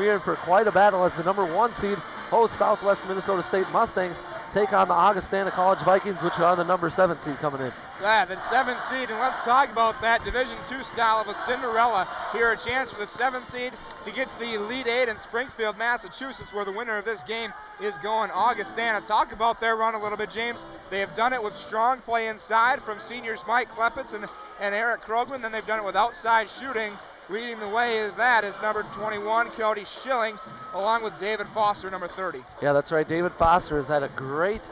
We're in for quite a battle as the number 1 seed hosts Southwest Minnesota State Mustangs take on the Augustana College Vikings, which are the number 7 seed coming in. Yeah, the 7th seed, and let's talk about that Division II style of a Cinderella. Here, a chance for the 7th seed to get to the Elite 8 in Springfield, Massachusetts, where the winner of this game is going Augustana. Talk about their run a little bit, James. They have done it with strong play inside from seniors Mike Klepitz and Eric Krogman. Then they've done it with outside shooting. Leading the way of that is number 21, Cody Schilling, along with David Foster, number 30. Yeah, that's right. David Foster has had a great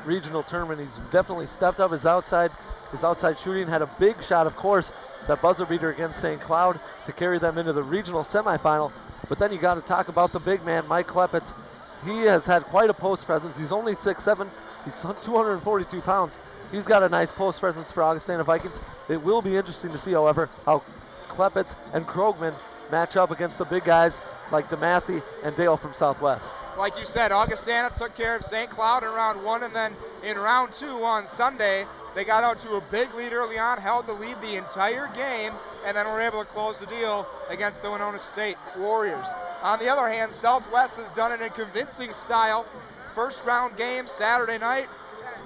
regional tournament. He's definitely stepped up his outside shooting, had a big shot, of course, that buzzer beater against St. Cloud to carry them into the regional semifinal. But then you got to talk about the big man, Mike Klepitz. He has had quite a post presence. He's only 6'7", he's 242 pounds. He's got a nice post presence for Augustana Vikings. It will be interesting to see, however, how Klepitz and Krogman match up against the big guys like DeMassey and Dale from Southwest. Like you said, Augustana took care of St. Cloud in round 1, and then in round 2 on Sunday, they got out to a big lead early on, held the lead the entire game, and then were able to close the deal against the Winona State Warriors. On the other hand, Southwest has done it in convincing style. First round game Saturday night,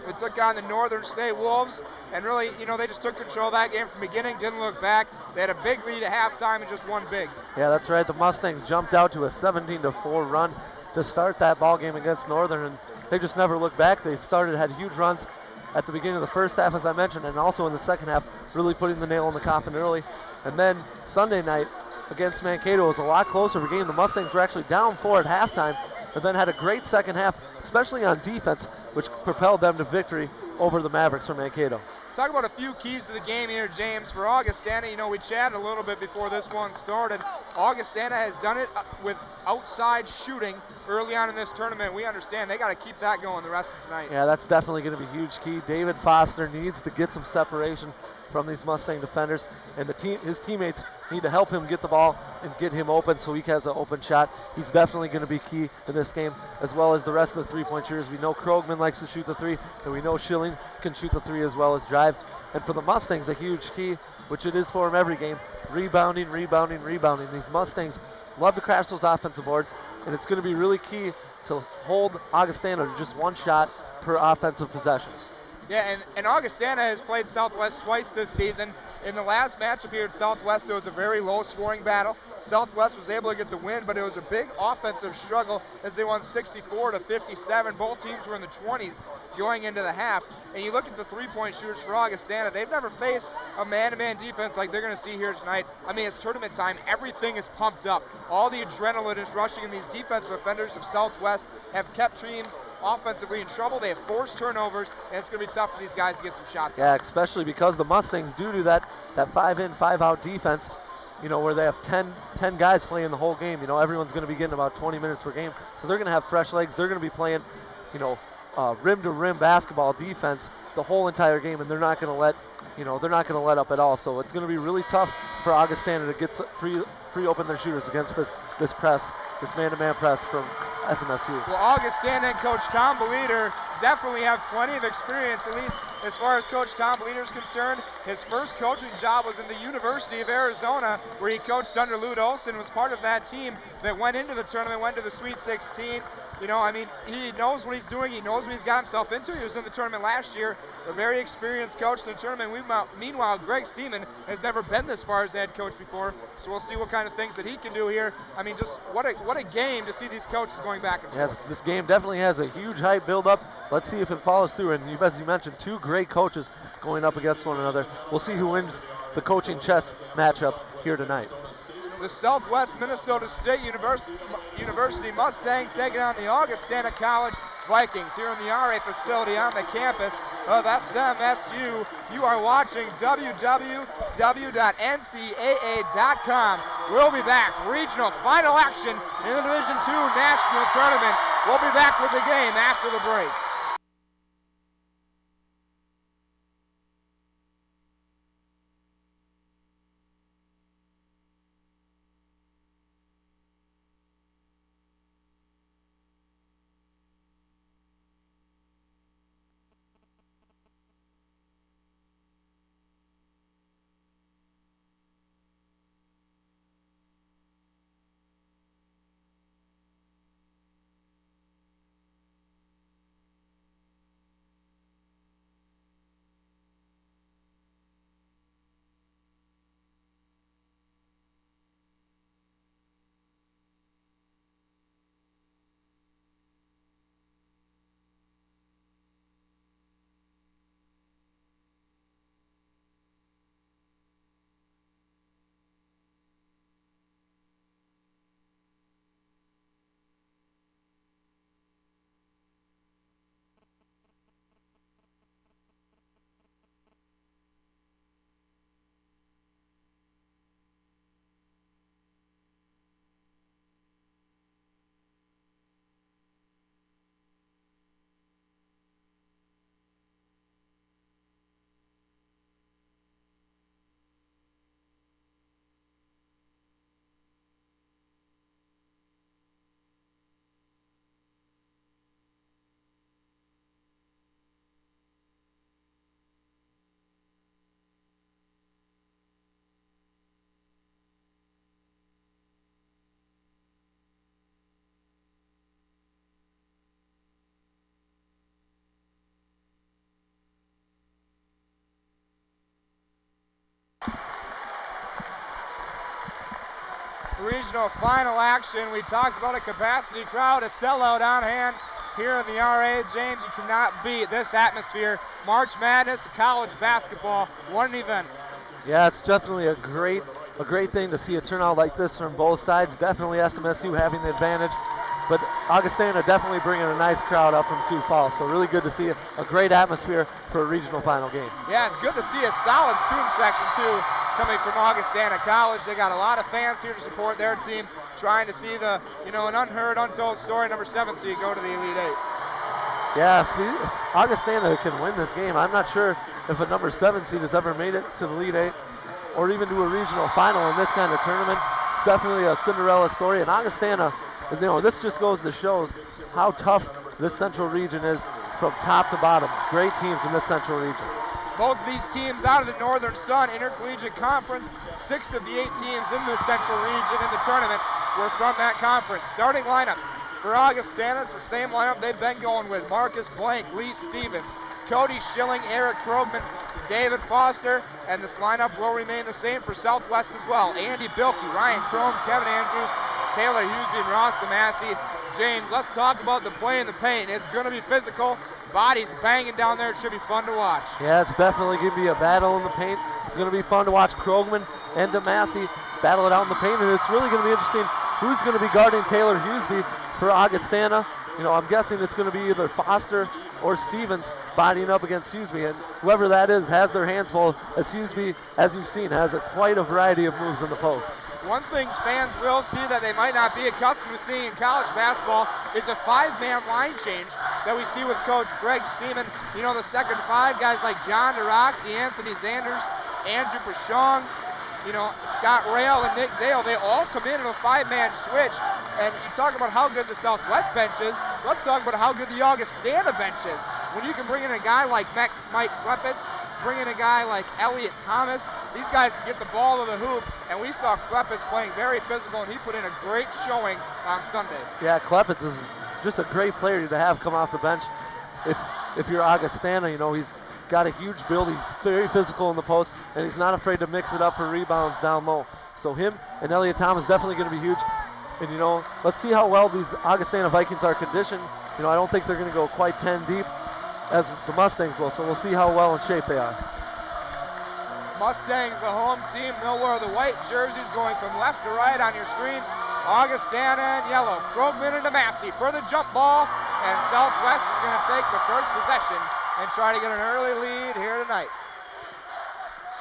they took on the Northern State Wolves, and really, they just took control of that game from the beginning, didn't look back. They had a big lead at halftime and just won big. Yeah, that's right. The Mustangs jumped out to a 17-4 run to start that ball game against Northern, and they just never looked back. They had huge runs at the beginning of the first half, as I mentioned, and also in the second half, really putting the nail in the coffin early. And then Sunday night against Mankato was a lot closer of a game. The Mustangs were actually down 4 at halftime, and then had a great second half, especially on defense, which propelled them to victory over the Mavericks from Mankato. Talk about a few keys to the game here, James. For Augustana, we chatted a little bit before this one started. Augustana has done it with outside shooting early on in this tournament. We understand they got to keep that going the rest of tonight. Yeah, that's definitely going to be a huge key. David Foster needs to get some separation from these Mustang defenders, and his teammates need to help him get the ball and get him open so he has an open shot. He's definitely going to be key in this game, as well as the rest of the three-point shooters. We know Krogman likes to shoot the 3, and we know Schilling can shoot the 3 as well as drive. And for the Mustangs, a huge key, which it is for him every game, rebounding. These Mustangs love to crash those offensive boards, and it's going to be really key to hold Augustana to just one shot per offensive possession. Yeah, and Augustana has played Southwest twice this season. In the last matchup here at Southwest, it was a very low-scoring battle. Southwest was able to get the win, but it was a big offensive struggle as they won 64-57. Both teams were in the 20s going into the half. And you look at the three-point shooters for Augustana, they've never faced a man-to-man defense like they're going to see here tonight. I mean, it's tournament time. Everything is pumped up. All the adrenaline is rushing, and these defensive offenders of Southwest have kept teams offensively in trouble. They have forced turnovers, and it's going to be tough for these guys to get some shots. Yeah, especially because the Mustangs do that 5-in, 5-out defense, where they have 10 guys playing the whole game. Everyone's going to be getting about 20 minutes per game, so they're going to have fresh legs. They're going to be playing, rim-to-rim basketball defense the whole entire game, and they're not going to let up at all. So it's going to be really tough for Augustana to get free open their shooters against this man-to-man press from SMSU. Well, Augustana and Coach Tom Beleder definitely have plenty of experience, at least as far as Coach Tom Beleder is concerned. His first coaching job was in the University of Arizona, where he coached under Lute Olson, was part of that team that went into the tournament, went to the Sweet 16. He knows what he's doing. He knows what he's got himself into. He was in the tournament last year, a very experienced coach in the tournament. Meanwhile, Greg Steeman has never been this far as head coach before, so we'll see what kind of things that he can do here. I mean, just what a game to see these coaches going back and forth. Yes, this game definitely has a huge hype build-up. Let's see if it follows through. And as you mentioned, 2 great coaches going up against one another. We'll see who wins the coaching chess matchup here tonight. The Southwest Minnesota State University Mustangs taking on the Augustana College Vikings here in the RA facility on the campus of SMSU. You are watching www.ncaa.com. We'll be back. Regional final action in the Division II National Tournament. We'll be back with the game after the break. regional final action. We talked about a capacity crowd, a sellout on hand here in the RA. James, you cannot beat this atmosphere. March Madness, college basketball, what an event. Yeah, it's definitely a great thing to see a turnout like this from both sides. Definitely SMSU having the advantage, but Augustana definitely bringing a nice crowd up from Sioux Falls. So really good to see a great atmosphere for a regional final game. Yeah, it's good to see a solid student section too coming from Augustana College. They got a lot of fans here to support their team, trying to see the, an unheard, untold story, number 7 seed go to the Elite Eight. Yeah, if Augustana can win this game, I'm not sure if a number 7 seed has ever made it to the Elite Eight or even to a regional final in this kind of tournament. It's definitely a Cinderella story, and Augustana, this just goes to show how tough this central region is from top to bottom. Great teams in this central region. Both of these teams out of the Northern Sun Intercollegiate Conference, 6 of the 8 teams in the central region in the tournament were from that conference. Starting lineups for Augustana, it's the same lineup they've been going with. Marcus Blank, Lee Stevens, Cody Schilling, Eric Krogman, David Foster, and this lineup will remain the same for Southwest as well. Andy Bilkey, Ryan Chrome, Kevin Andrews, Taylor Hughesby, and Ross DeMassey. James, let's talk about the play in the paint. It's going to be physical. Bodies banging down there. It should be fun to watch. Yeah, it's definitely going to be a battle in the paint. It's going to be fun to watch Krogman and DeMassey battle it out in the paint, and it's really going to be interesting who's going to be guarding Taylor Hughesby for Augustana. I'm guessing it's going to be either Foster or Stevens bodying up against Hughesby, and whoever that is has their hands full, as Hughesby, as you've seen, has quite a variety of moves in the post. One thing fans will see that they might not be accustomed to seeing in college basketball is a 5-man line change that we see with Coach Greg Steeman. The second 5, guys like John DeRock, DeAnthony Zanders, Andrew Pashong, Scott Rail and Nick Dale, they all come in a 5-man switch. And you talk about how good the Southwest bench is, let's talk about how good the Augustana bench is. When you can bring in a guy like Mike Klepitz, bring in a guy like Elliot Thomas, these guys can get the ball to the hoop, and we saw Klepitz playing very physical, and he put in a great showing on Sunday. Yeah, Klepitz is just a great player to have come off the bench. If you're Augustana, he's got a huge build. He's very physical in the post, and he's not afraid to mix it up for rebounds down low. So him and Elliot Thomas definitely going to be huge. And, let's see how well these Augustana Vikings are conditioned. I don't think they're going to go quite 10 deep as the Mustangs will, so we'll see how well in shape they are. Mustangs, the home team, they'll wear the white jerseys going from left to right on your screen. Augustana in yellow, Krogman and DeMassey for the jump ball, and Southwest is going to take the first possession and try to get an early lead here tonight.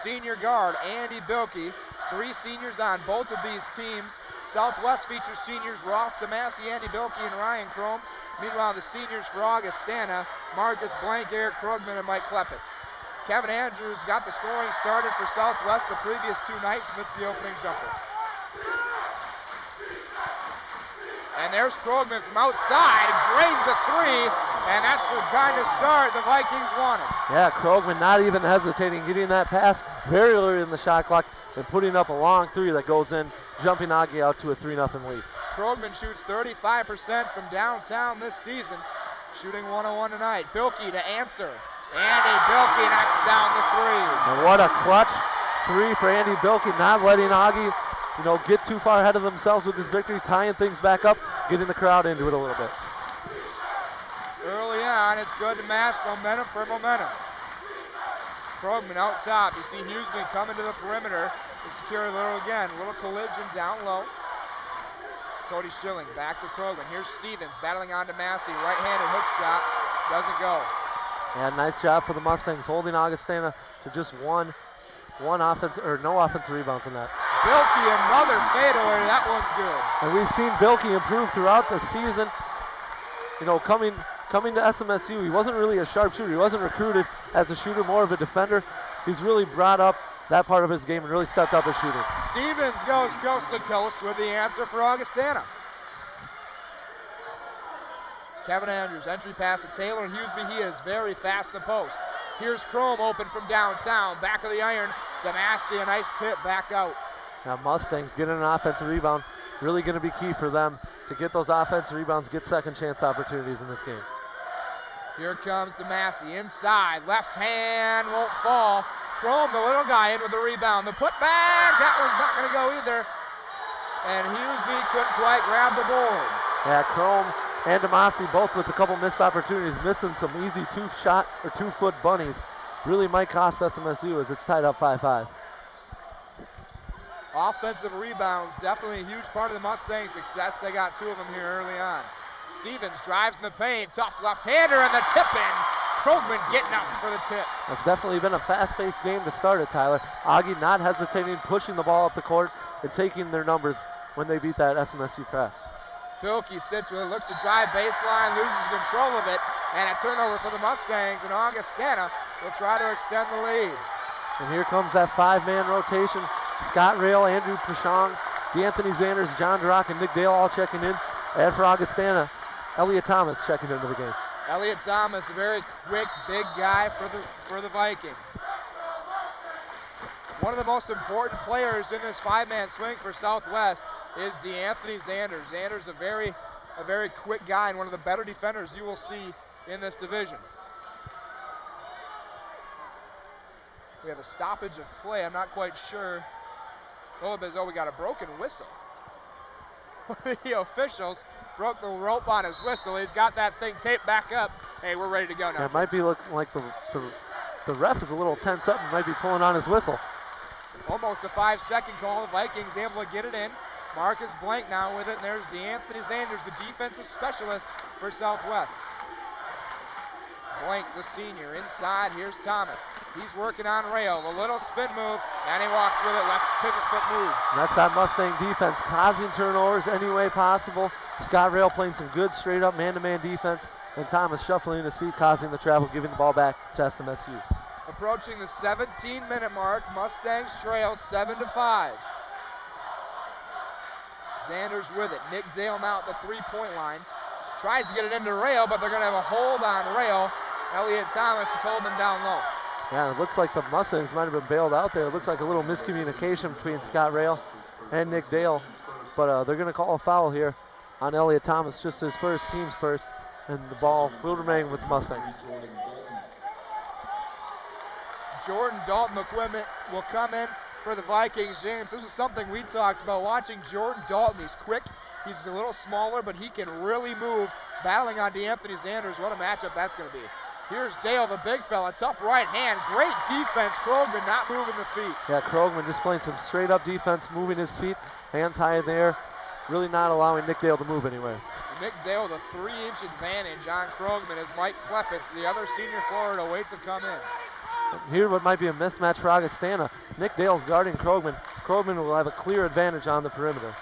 Senior guard Andy Bilkey, 3 seniors on both of these teams. Southwest features seniors Ross DeMassey, Andy Bilkey, and Ryan Chrome. Meanwhile, the seniors for Augustana, Marcus Blank, Eric Krogman, and Mike Klepitz. Kevin Andrews got the scoring started for Southwest the previous 2 nights, missed the opening jumper. And there's Krogman from outside, drains a 3, and that's the kind of start the Vikings wanted. Yeah, Krogman not even hesitating, getting that pass very early in the shot clock and putting up a long 3 that goes in, jumping Augie out to a 3-0 lead. Krogman shoots 35% from downtown this season, shooting 101 tonight. Bilkey to answer. Andy Bilkey knocks down the 3. And what a clutch 3 for Andy Bilkey, not letting Augie, get too far ahead of themselves with his victory, tying things back up, getting the crowd into it a little bit. Early on, it's good to match momentum for momentum. Krogman out top. You see Hughesby coming to the perimeter to secure a little collision down low. Cody Schilling back to Krogman. Here's Stevens battling on to Massey. Right-handed hook shot. Doesn't go. Yeah, nice job for the Mustangs holding Augustana to just one offense, or no offensive rebounds on that. Bilkey, another fadeaway. That one's good. And we've seen Bilkey improve throughout the season. Coming to SMSU, he wasn't really a sharp shooter. He wasn't recruited as a shooter, more of a defender. He's really brought up that part of his game and really stepped up his shooting. Stevens goes coast to coast with the answer for Augustana. Kevin Andrews, entry pass to Taylor Hughesby. He is very fast in the post. Here's Chrome open from downtown. Back of the iron. DeMassey, a nice tip back out. Now Mustangs getting an offensive rebound. Really going to be key for them to get those offensive rebounds, get second chance opportunities in this game. Here comes DeMassey inside. Left hand won't fall. Chrome, the little guy, in with the rebound. The putback, that one's not going to go either. and Hughesby couldn't quite grab the board. Yeah, Chrome and Demasi both with a couple missed opportunities, missing some easy two-foot bunnies. Really might cost SMSU as it's tied up 5-5. Offensive rebounds, definitely a huge part of the Mustangs' success. They got 2 of them here early on. Stevens drives in the paint, tough left-hander, and the tip-in. Krogman getting up for the tip. It's definitely been a fast-paced game to start it, Tyler. Augie not hesitating, pushing the ball up the court, and taking their numbers when they beat that SMSU press. Bilkey sits with it, looks to drive baseline, loses control of it, and a turnover for the Mustangs, and Augustana will try to extend the lead. And here comes that 5-man rotation. Scott Rail, Andrew Prashong, D'Anthony Zanders, John Durock, and Nick Dale all checking in. And for Augustana, Elliot Thomas checking into the game. Elliot Thomas, a very quick, big guy for the Vikings. One of the most important players in this 5-man swing for Southwest is D'Anthony Zanders. Zanders, a very quick guy and one of the better defenders you will see in this division. We have a stoppage of play. I'm not quite sure. Oh, we got a broken whistle. The officials broke the rope on his whistle. He's got that thing taped back up. Hey, we're ready to go now. Yeah, it might be looking like the ref is a little tense up and might be pulling on his whistle. Almost a 5-second call. The Vikings able to get it in. Marcus Blank now with it, and there's D'Anthony Zanders, the defensive specialist for Southwest. Blank, the senior, inside. Here's Thomas. He's working on Rail. A little spin move, and he walked with it. Left pivot foot move. And that's that Mustang defense, causing turnovers any way possible. Scott Rail playing some good straight-up man-to-man defense, and Thomas shuffling his feet, causing the travel, giving the ball back to SMSU. Approaching the 17-minute mark, Mustangs trail 7-5. Zanders with it. Nick Dale now at the three-point line. Tries to get it into Rail, but they're going to have a hold on Rail. Elliot Thomas is holding him down low. Yeah, it looks like the Mustangs might have been bailed out there. It looked like a little miscommunication between Scott Rail and Nick Dale. But they're going to call a foul here on Elliot Thomas, just his first, team's first. And the ball will remain with the Mustangs. Jordan Dalton equipment will come in for the Vikings. James, this is something we talked about, watching Jordan Dalton. He's quick, he's a little smaller, but he can really move. Battling on D'Anthony Zanders, what a matchup that's going to be. Here's Dale, the big fella, tough right hand, great defense. Krogman not moving the feet. Yeah, Krogman just playing some straight up defense, moving his feet, hands high in the air, really not allowing Nick Dale to move anywhere. Nick Dale with a 3-inch advantage on Krogman as Mike Klepitz, the other senior forward, awaits to come in. Here what might be a mismatch for Augustana. Nick Dale's guarding Krogman. Krogman will have a clear advantage on the perimeter.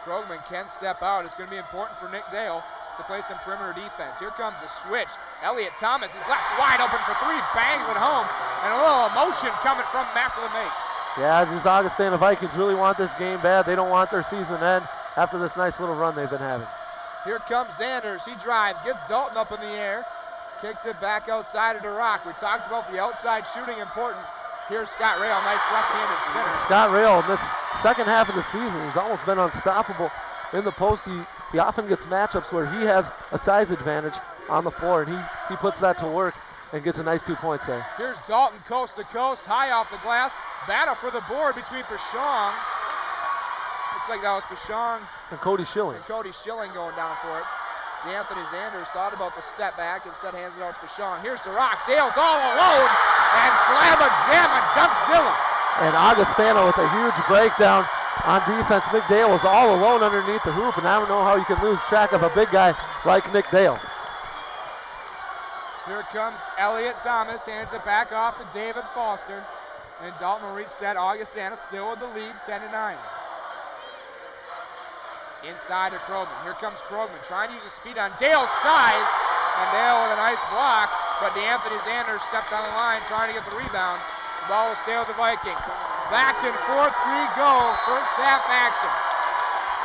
Krogman can step out. It's going to be important for Nick Dale to play some perimeter defense. Here comes a switch. Elliot Thomas is left wide open for three, bangs it home, and a little emotion coming from him after the make. Yeah, these Augustana Vikings really want this game bad. They don't want their season to end after this nice little run they've been having. Here comes Zanders. He drives, gets Dalton up in the air, kicks it back outside of Durock. We talked about the outside shooting important. Here's Scott Rail, nice left-handed spinner. Scott Rail, in this second half of the season, he's almost been unstoppable in the post. He often gets matchups where he has a size advantage on the floor, and he puts that to work and gets a nice 2 points there. Here's Dalton coast to coast, high off the glass. Battle for the board between Prashong. Looks like that was Prashong and Cody Schilling. And Cody Schilling going down for it. D'Anthony Zanders thought about the step back, instead hands it out to Prashong. Here's Durock. Dale's all alone, and slam a jam and Dunkzilla. And Augustana with a huge breakdown on defense. Nick Dale was all alone underneath the hoop, and I don't know how you can lose track of a big guy like Nick Dale. Here comes Elliot Thomas, hands it back off to David Foster. And Dalton will reset. Augustana still with the lead, 10-9. Inside to Krogman. Here comes Krogman trying to use his speed on Dale's size. And Dale with a nice block, but D'Anthony Zanders stepped on the line trying to get the rebound. The ball will stay with the Vikings. Back and forth we go. First half action.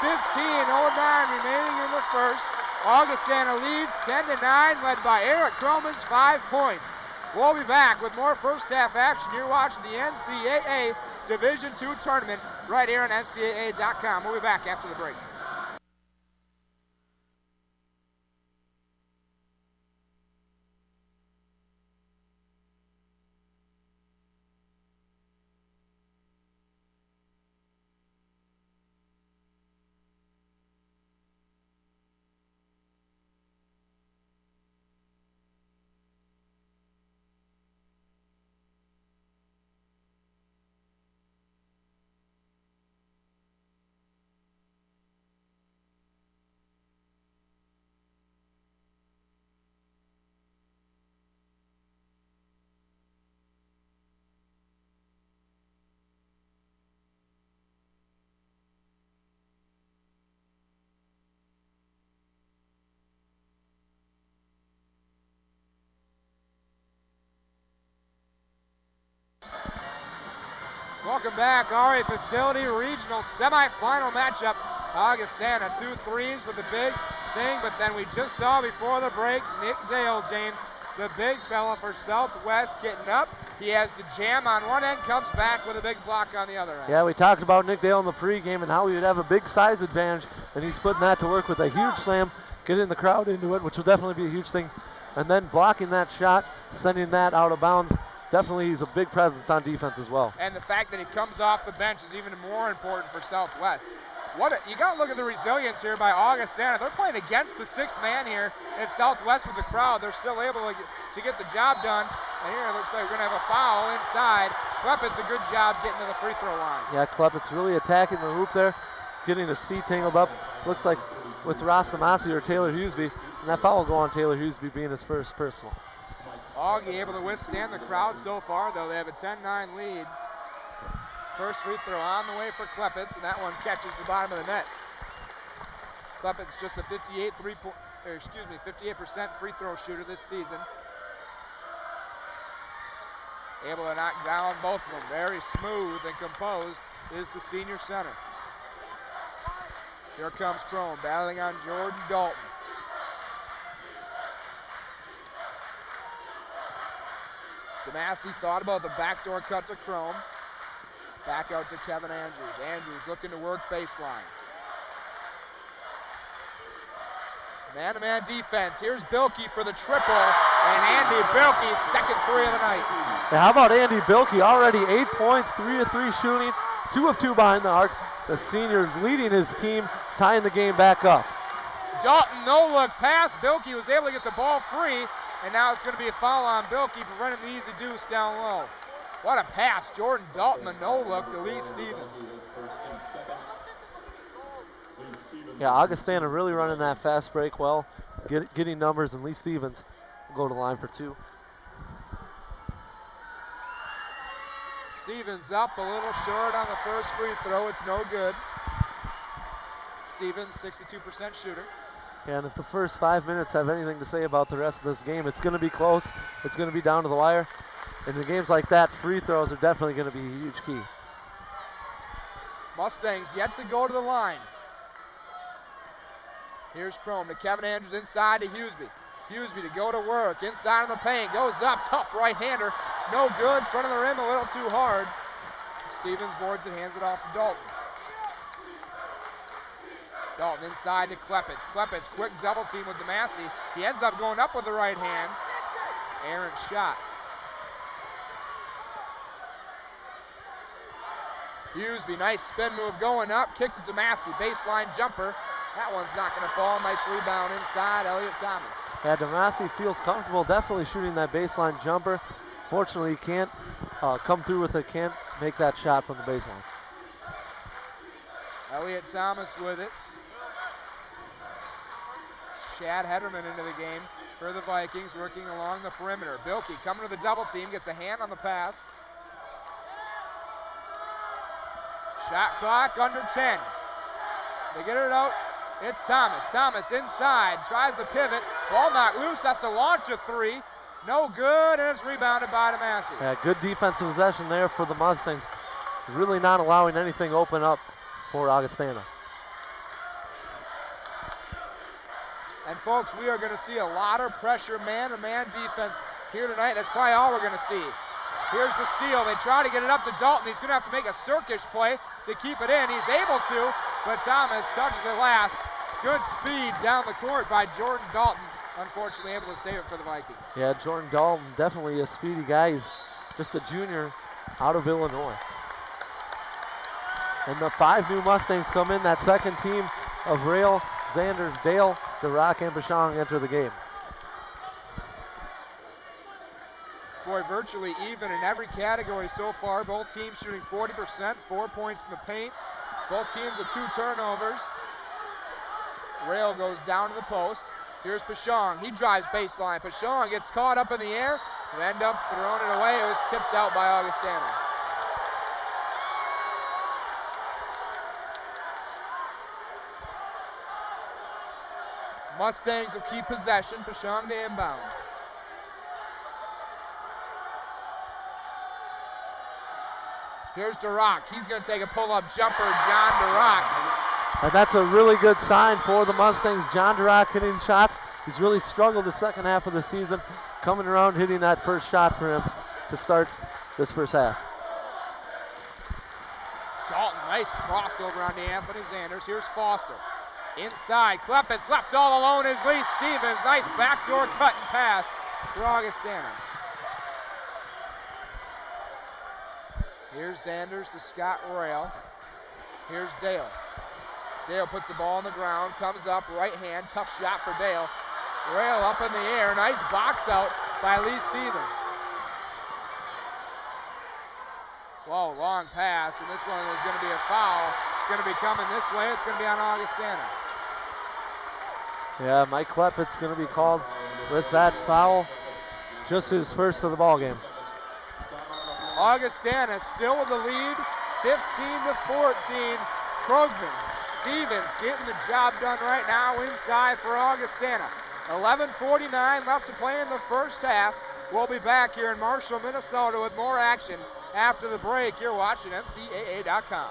15:09 remaining in the first. Augustana leads 10-9, led by Eric Kromans, 5 points. We'll be back with more first half action. You're watching the NCAA Division II tournament right here on NCAA.com. We'll be back after the break. welcome back. RA Facility Regional semifinal matchup. Augustana, 2 threes with the big thing, but then we just saw before the break, Nick Dale, James, the big fella for Southwest getting up. He has the jam on one end, comes back with a big block on the other end. Yeah, we talked about Nick Dale in the pregame and how he would have a big size advantage, and he's putting that to work with a huge slam, getting the crowd into it, which will definitely be a huge thing. And then blocking that shot, sending that out of bounds. Definitely he's a big presence on defense as well. And the fact that he comes off the bench is even more important for Southwest. You got to look at the resilience here by Augustana. They're playing against the 6th man here at Southwest with the crowd. They're still able to get the job done. And here it looks like we're going to have a foul inside. Kleppett's a good job getting to the free throw line. Yeah, Kleppett's really attacking the hoop there, getting his feet tangled up. Looks like with Rastamasi or Taylor Hughesby. And that foul will go on Taylor Hughesby being his first personal. Augie able to withstand the crowd so far, though. They have a 10-9 lead. First free throw on the way for Kleppett's, and that one catches the bottom of the net. Kleppett's just a 58% free throw shooter this season. Able to knock down both of them. Very smooth and composed is the senior center. Here comes Crone, battling on Jordan Dalton. DeMassey thought about the backdoor cut to Crone. Back out to Kevin Andrews. Andrews looking to work baseline. Man-to-man defense. Here's Bilkey for the triple. And Andy Bilkey's second 3 of the night. Yeah, how about Andy Bilkey? Already 8 points, 3 of 3 shooting, 2 of 2 behind the arc. The senior leading his team, tying the game back up. Dalton, no look pass. Bilkey was able to get the ball free. And now it's going to be a foul on Bilkey, preventing the easy deuce down low. What a pass. Jordan Dalton, a no-look to Lee Stevens. Yeah, Augustana really running that fast break well, getting numbers, and Lee Stevens will go to the line for 2. Stevens up a little short on the first free throw. It's no good. Stevens, 62% shooter. Yeah, and if the first 5 minutes have anything to say about the rest of this game, it's going to be close. It's going to be down to the wire. In games like that, free throws are definitely going to be a huge key. Mustangs yet to go to the line. Here's Crone to Kevin Andrews inside to Hughesby. Hughesby to go to work, inside of the paint, goes up, tough right-hander. No good, front of the rim a little too hard. Stevens boards it, hands it off to Dalton. Dalton inside to Kleppett's. Kleppett's quick double team with DeMassey. He ends up going up with the right hand. Errant shot. Hughesby, nice spin move going up, kicks it to Massey, baseline jumper. That one's not going to fall. Nice rebound inside, Elliott Thomas. Yeah, DeMassey feels comfortable definitely shooting that baseline jumper. Fortunately, he can't come through with it, can't make that shot from the baseline. Elliott Thomas with it. Chad Hederman into the game for the Vikings, working along the perimeter. Bilkey coming to the double team, gets a hand on the pass. Shot clock under 10. They get it out. It's Thomas. Thomas inside, tries the pivot. Ball knocked loose, has to launch a 3. No good, and it's rebounded by DeMassey. Yeah, good defensive possession there for the Mustangs. Really not allowing anything open up for Augustana. And folks, we are going to see a lot of pressure, man-to-man defense here tonight. That's probably all we're going to see. Here's the steal. They try to get it up to Dalton. He's going to have to make a circus play to keep it in. He's able to, but Thomas touches it last. Good speed down the court by Jordan Dalton. Unfortunately, able to save it for the Vikings. Yeah, Jordan Dalton, definitely a speedy guy. He's just a junior out of Illinois. And the 5 new Mustangs come in. That second team of Rail, Zanders, Dale, DeRock, and Bashong enter the game. Boy, virtually even in every category so far. Both teams shooting 40%, 4 points in the paint. Both teams with 2 turnovers. Rail goes down to the post. Here's Bashong. He drives baseline. Bashong gets caught up in the air and end up throwing it away. It was tipped out by Augustana. Mustangs will keep possession. Bashong to inbound. Here's DeRock. He's going to take a pull-up jumper, John DeRock. And that's a really good sign for the Mustangs. John DeRock hitting shots. He's really struggled the second half of the season, coming around hitting that first shot for him to start this first half. Dalton, nice crossover on Anthony Zanders. Here's Foster. Inside, Klepitz left all alone is Lee Stevens. Nice backdoor cut and pass for Augustana. Here's Zanders to Scott Royal. Here's Dale. Dale puts the ball on the ground, comes up, right hand, tough shot for Dale. Royal up in the air, nice box out by Lee Stevens. Whoa, wrong pass, and this one is going to be a foul. It's going to be coming this way. It's going to be on Augustana. Yeah, Mike Klepitz going to be called with that foul. Just his first of the ball game. Augustana still with the lead, 15-14. Krogman, Stevens getting the job done right now inside for Augustana. 11:49 left to play in the first half. We'll be back here in Marshall, Minnesota with more action after the break. You're watching NCAA.com.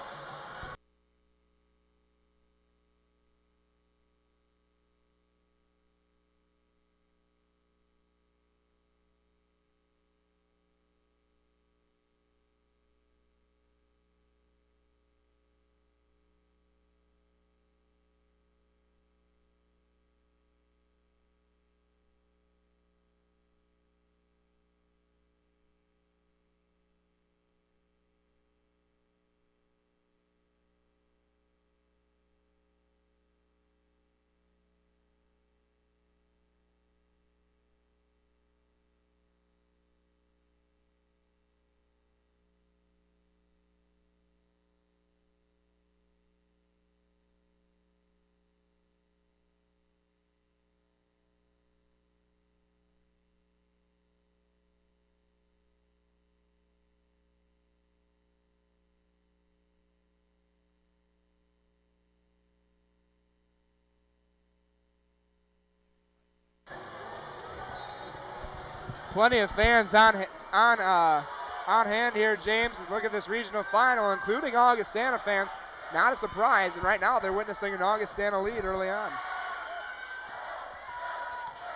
Plenty of fans on hand here, James. Look at this regional final, including Augustana fans. Not a surprise, and right now they're witnessing an Augustana lead early on.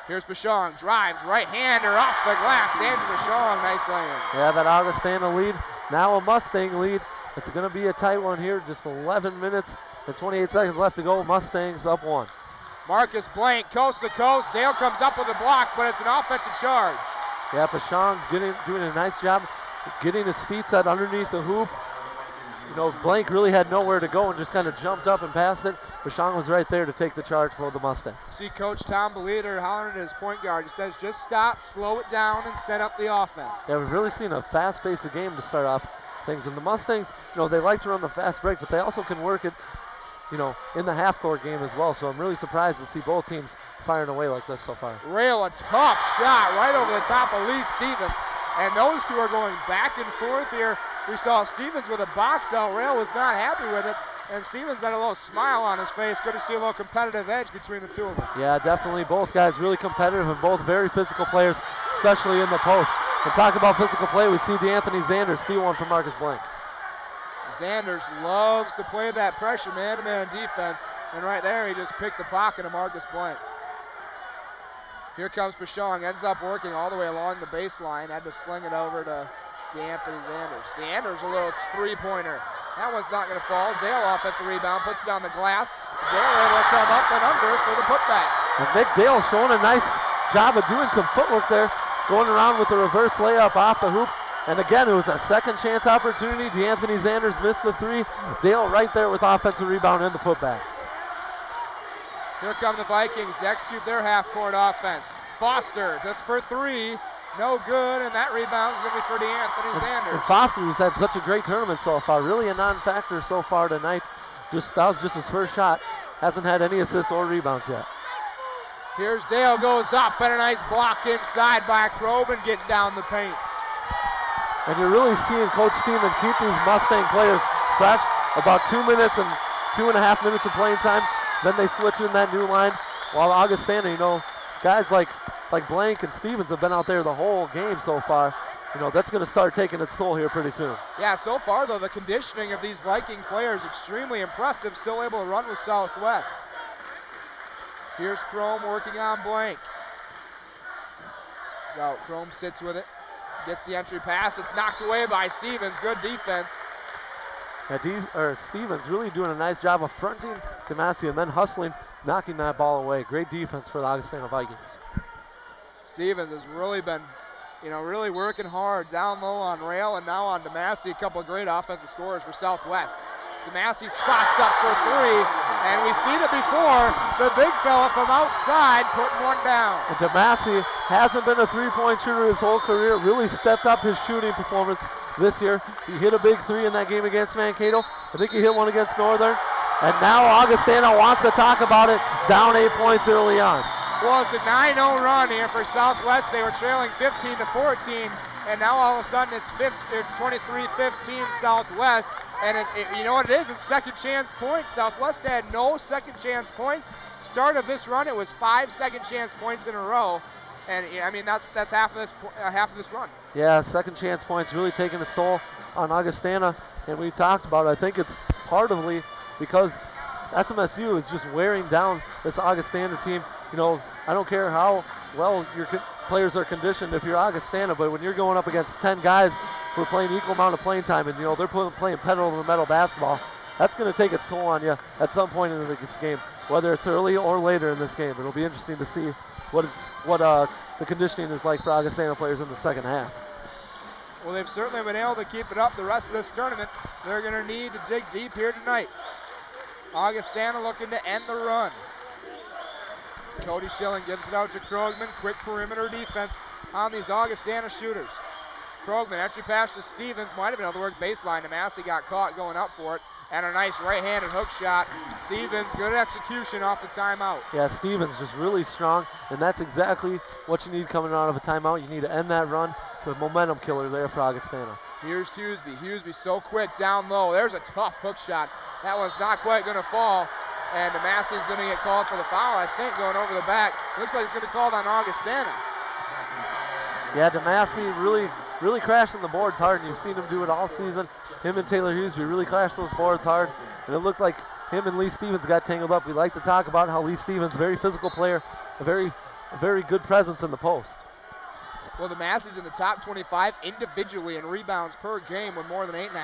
Here's Bashong, drives, right-hander off the glass. Andrew Bashong, nice lay-in. Yeah, that Augustana lead, now a Mustang lead. It's going to be a tight one here. Just 11 minutes and 28 seconds left to go. Mustangs up 1. Marcus Blank, coast to coast. Dale comes up with a block, but it's an offensive charge. Yeah, Bashong doing a nice job getting his feet set underneath the hoop. You know, Blank really had nowhere to go and just kind of jumped up and passed it. Bashong was right there to take the charge for the Mustangs. See Coach Tom Beleder hollering at his point guard. He says, just stop, slow it down, and set up the offense. Yeah, we've really seen a fast pace of game to start off things. And the Mustangs, you know, they like to run the fast break, but they also can work it, you know, in the half-court game as well. So I'm really surprised to see both teams firing away like this so far. Rail, a tough shot right over the top of Lee Stevens. And those two are going back and forth here. We saw Stevens with a box out. Rail was not happy with it. And Stevens had a little smile on his face. Good to see a little competitive edge between the two of them. Yeah, definitely. Both guys really competitive and both very physical players, especially in the post. And talk about physical play, we see DeAnthony Zanders steal one from Marcus Blank. Zanders loves to play that pressure man-to-man defense. And right there, he just picked the pocket of Marcus Blank. Here comes Bashong, ends up working all the way along the baseline, had to sling it over to DeAnthony Zanders. Zanders a little three-pointer. That one's not gonna fall. Dale offensive rebound, puts it on the glass. Dale able to come up and under for the putback. And Nick Dale showing a nice job of doing some footwork there, going around with a reverse layup off the hoop. And again, it was a second chance opportunity. DeAnthony Zanders missed the three. Dale right there with offensive rebound and the putback. Here come the Vikings to execute their half-court offense. Foster just for three, no good, and that rebound is going to be for DeAnthony Zanders. And Foster, who's had such a great tournament so far, really a non-factor so far tonight. That was just his first shot. Hasn't had any assists or rebounds yet. Here's Dale, goes up, and a nice block inside by Krobin getting down the paint. And you're really seeing Coach Steeman keep these Mustang players fresh. About 2 minutes and 2.5 minutes of playing time. Then they switch in that new line. While Augustana, you know, guys like Blank and Stevens have been out there the whole game so far. that's going to start taking its toll here pretty soon. Yeah, so far though, the conditioning of these Viking players extremely impressive, still able to run with Southwest. Here's Chrome working on Blank. No, Chrome sits with it, gets the entry pass, it's knocked away by Stevens, good defense. Yeah, Stevens really doing a nice job of fronting DeMassey and then hustling, knocking that ball away. Great defense for the Augustana Vikings. Stevens has really been, really working hard down low on Rail and now on DeMassey. A couple of great offensive scorers for Southwest. DeMassey spots up for three, and we've seen it before. The big fella from outside putting one down. And DeMassey hasn't been a three-point shooter his whole career. Really stepped up his shooting performance this year. He hit a big three in that game against Mankato. I think he hit one against Northern. And now Augustana wants to talk about it, down 8 points early on. Well, it's a 9-0 run here for Southwest. They were trailing 15-14, and now all of a sudden it's 23-15 Southwest. And you know what it is? It's second chance points. Southwest had no second chance points. Start of this run, it was 5 second chance points in a row. And I mean, that's half of this run. Yeah, second chance points really taking its toll on Augustana. And we talked about it. I think it's partly because SMSU is just wearing down this Augustana team. I don't care how well your players are conditioned if you're Augustana, but when you're going up against 10 guys who are playing equal amount of playing time and, they're playing pedal to the metal basketball, that's going to take its toll on you at some point in this game, whether it's early or later in this game. It'll be interesting to see what the conditioning is like for Augustana players in the second half. Well, they've certainly been able to keep it up the rest of this tournament. They're going to need to dig deep here tonight. Augustana looking to end the run. Cody Schilling gives it out to Krogman. Quick perimeter defense on these Augustana shooters. Krogman, entry pass to Stevens. Might have been able to work baseline. Massey got caught going up for it. And a nice right-handed hook shot. Stevens, good execution off the timeout. Yeah, Stevens just really strong, and that's exactly what you need coming out of a timeout. You need to end that run with momentum killer there for Augustana. Here's Hughesby. Hughesby so quick down low. There's a tough hook shot. That one's not quite going to fall. And Massey's going to get called for the foul, I think, going over the back. Looks like it's going to be called on Augustana. Yeah, DeMassey really crashing the boards hard, and you've seen him do it all season. Him and Taylor Hughesby really crashed those boards hard, and it looked like him and Lee Stevens got tangled up. We like to talk about how Lee Stevens, very physical player, a very good presence in the post. Well, DeMassey's in the top 25 individually in rebounds per game with more than 8.5.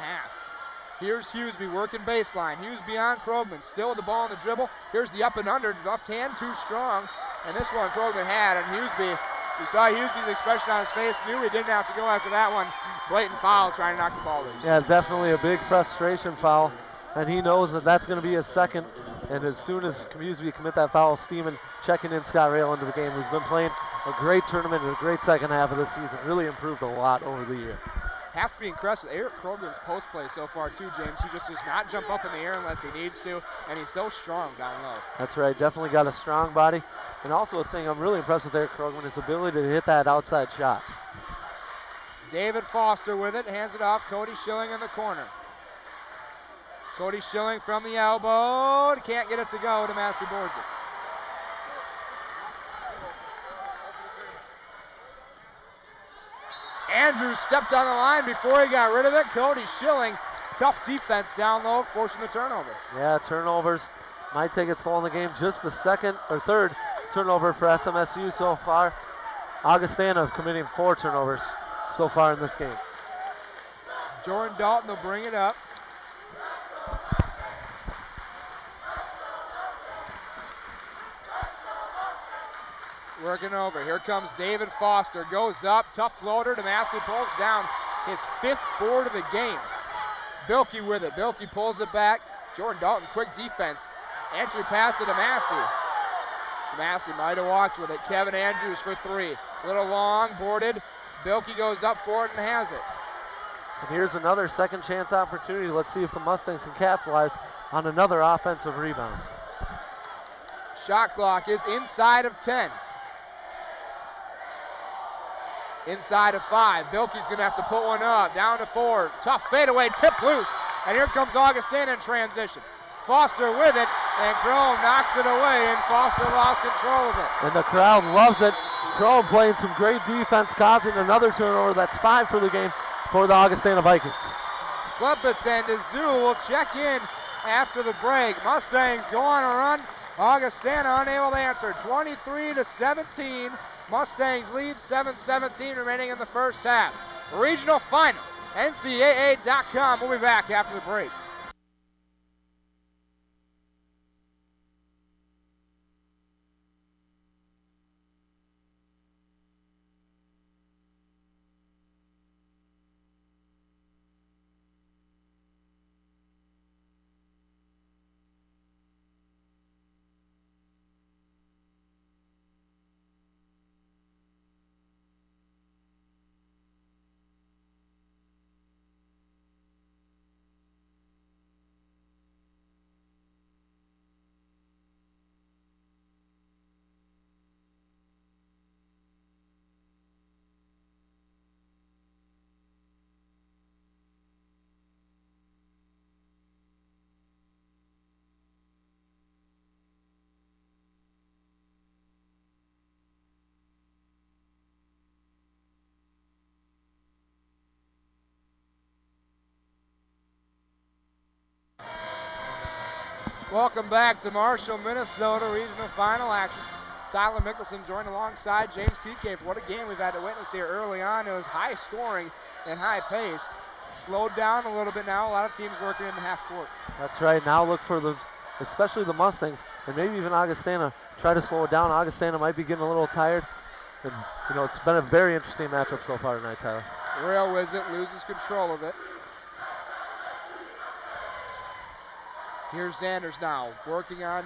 Here's Hughesby working baseline. Hughesby on Krogman, still with the ball on the dribble. Here's the up and under, left hand too strong, and this one Krogman had, and Hughesby, you saw Hughesby's expression on his face, knew he didn't have to go after that one. Blatant foul trying to knock the ball loose. Yeah, definitely a big frustration foul, and he knows that that's going to be his second, and as soon as Hughesby commit that foul, Steeman checking in Scott Rail into the game, who's been playing a great tournament and a great second half of this season, really improved a lot over the year. Have to be impressed with Eric Krogman's post play so far too, James. He just does not jump up in the air unless he needs to, and he's so strong down low. That's right, definitely got a strong body. And also a thing I'm really impressed with Eric Krogman, his ability to hit that outside shot. David Foster with it, hands it off, Cody Schilling in the corner. Cody Schilling from the elbow, can't get it to go, DeMassey boards it. Andrews stepped on the line before he got rid of it. Cody Schilling, tough defense down low, forcing the turnover. Yeah, turnovers might take its toll in the game. Just the second or third turnover for SMSU so far. Augustana committing 4 turnovers so far in this game. Jordan Dalton will bring it up. Working over. Here comes David Foster. Goes up. Tough floater. DeMassey pulls down his 5th board of the game. Bilkey with it. Bilkey pulls it back. Jordan Dalton, quick defense. Entry pass to DeMassey. DeMassey might have walked with it. Kevin Andrews for 3. Little long, boarded. Bilkey goes up for it and has it. And here's another second chance opportunity. Let's see if the Mustangs can capitalize on another offensive rebound. Shot clock is inside of 10. Inside of 5. Bilkey's going to have to put one up. Down to 4. Tough fadeaway, tip loose. And here comes Augustana in transition. Foster with it. and Crone knocked it away, and Foster lost control of it. And the crowd loves it. Crone playing some great defense, causing another turnover. That's 5 for the game for the Augustana Vikings. Klepitz and Azu will check in after the break. Mustangs go on a run. Augustana unable to answer. 23-17. Mustangs lead 7-17 remaining in the first half. Regional final. NCAA.com. We'll be back after the break. Welcome back to Marshall, Minnesota regional final action. Tyler Mickelson joined alongside James Keycave. What a game we've had to witness here early on. It was high scoring and high paced. Slowed down a little bit now. A lot of teams working in the half court. That's right. Now look for the, especially the Mustangs, and maybe even Augustana, try to slow it down. Augustana might be getting a little tired. And, you know, it's been a very interesting matchup so far tonight, Tyler. Rail Wizard loses control of it. Here's Zanders now, working on